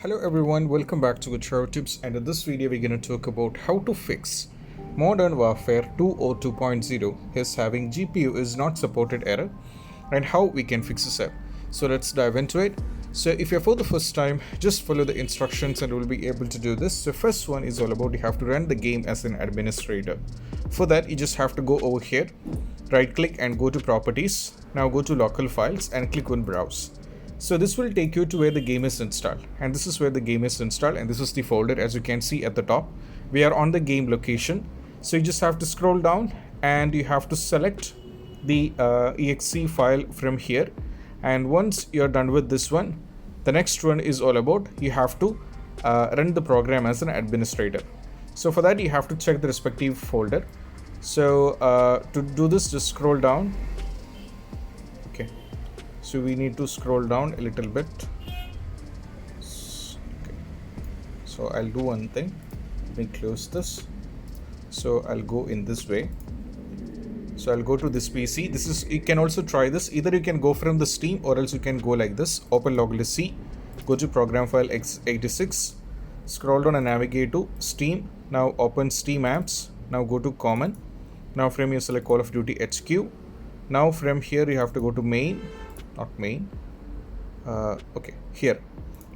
Hello everyone, welcome back to COD Tips, and in this video we're going to talk about how to fix Modern Warfare 2 or 2.0 is having GPU is not supported error and how we can fix this up. So let's dive into it. So if you're for the first time, just follow the instructions and we'll be able to do this. So first one is all about you have to run the game as an administrator. For that you just have to go over here, right click and go to properties. Now go to local files and click on browse. So this will take you to where the game is installed, and this is where the game is installed, and this is the folder. As you can see at the top, we are on the game location. So you just have to scroll down and you have to select the exe file from here, and once you're done with this one, the next one is all about you have to run the program as an administrator. So for that you have to check the respective folder. So to do this, just scroll down. So we need to scroll down a little bit. Okay. So I'll do one thing. Let me close this. So I'll go in this way. So I'll go to this PC. This is, you can also try this. Either you can go from the Steam or else you can go like this. Open loglist C. Go to program file x86. Scroll down and navigate to Steam. Now open Steam apps. Now go to common. Now from here select Call of Duty HQ. Now from here you have to go to main. Not main. Okay, here.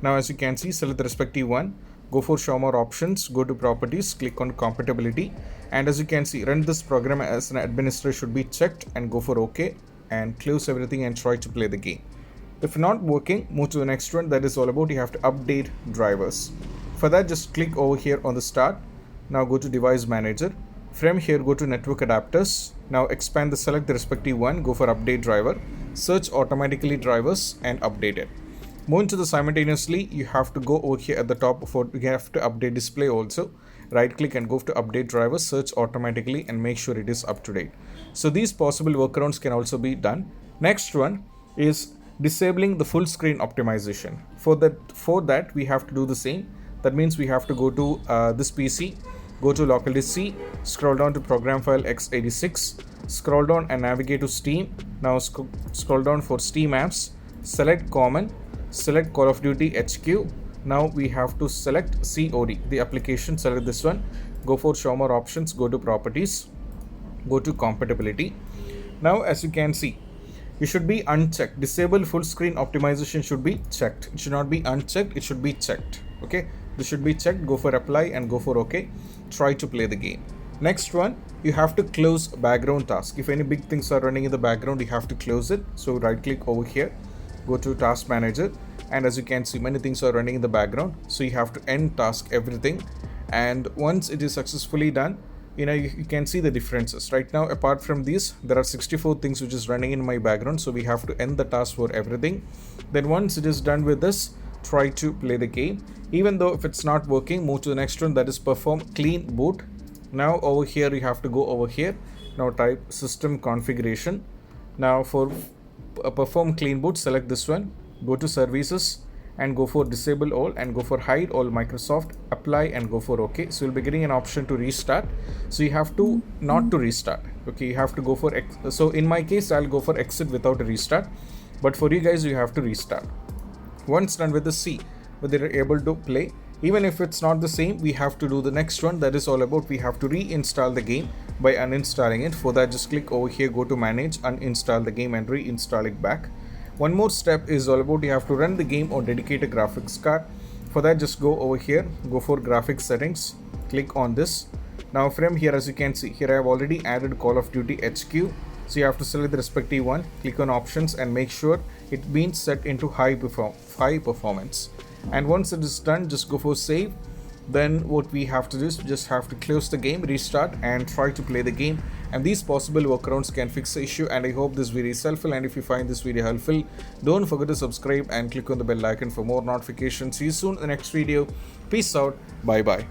Now as you can see, select the respective one. Go for show more options. Go to properties. Click on compatibility. And as you can see, run this program as an administrator should be checked, and go for OK. And close everything and try to play the game. If not working, move to the next one. That is all about you have to update drivers. For that, just click over here on the start. Now go to device manager. From here, go to network adapters. Now expand select the respective one. Go for update driver. Search automatically drivers and update it. Move into the simultaneously, you have to go over here at the top for you have to update display also. Right click and go to update driver, search automatically and make sure it is up to date. So these possible workarounds can also be done. Next one is disabling the full screen optimization. For that we have to do the same. That means we have to go to this PC. Go to localdisk C, scroll down to program file x86, scroll down and navigate to Steam. Now scroll down for Steam apps, select common, select Call of Duty HQ. Now we have to select COD, the application, select this one. Go for show more options, go to properties, go to compatibility. Now as you can see, it should be unchecked. Disable full screen optimization should be checked. It should not be unchecked, it should be checked. Okay, this should be checked. Go for apply and go for OK. Try to play the game. Next one, you have to close background task. If any big things are running in the background, you have to close it. So right click over here, go to task manager, and as you can see, many things are running in the background. So you have to end task everything, and once it is successfully done, you can see the differences. Right now, apart from these, there are 64 things which is running in my background. So we have to end the task for everything. Then once it is done with this, try to play the game. Even though if it's not working, move to the next one, that is perform clean boot. Now over here you have to go over here. Now type system configuration. Now for perform clean boot, select this one, go to services and go for disable all and go for hide all Microsoft, apply and go for OK. So you'll be getting an option to restart. So you have to not to restart. Okay, you have to go for so in my case I'll go for exit without a restart, but for you guys you have to restart. Once done with the C, whether you're able to play. Even if it's not the same, we have to do the next one. That is all about we have to reinstall the game by uninstalling it. For that, just click over here, go to manage, uninstall the game and reinstall it back. One more step is all about you have to run the game or dedicate a graphics card. For that, just go over here, go for graphics settings, click on this. Now from here, as you can see, here I have already added Call of Duty HQ. So you have to select the respective one, click on options and make sure it's been set into high performance. And once it is done, just go for save. Then what we have to do is just have to close the game, restart and try to play the game. And these possible workarounds can fix the issue, and I hope this video is helpful. And if you find this video helpful, don't forget to subscribe and click on the bell icon for more notifications. See you soon in the next video. Peace out. Bye bye.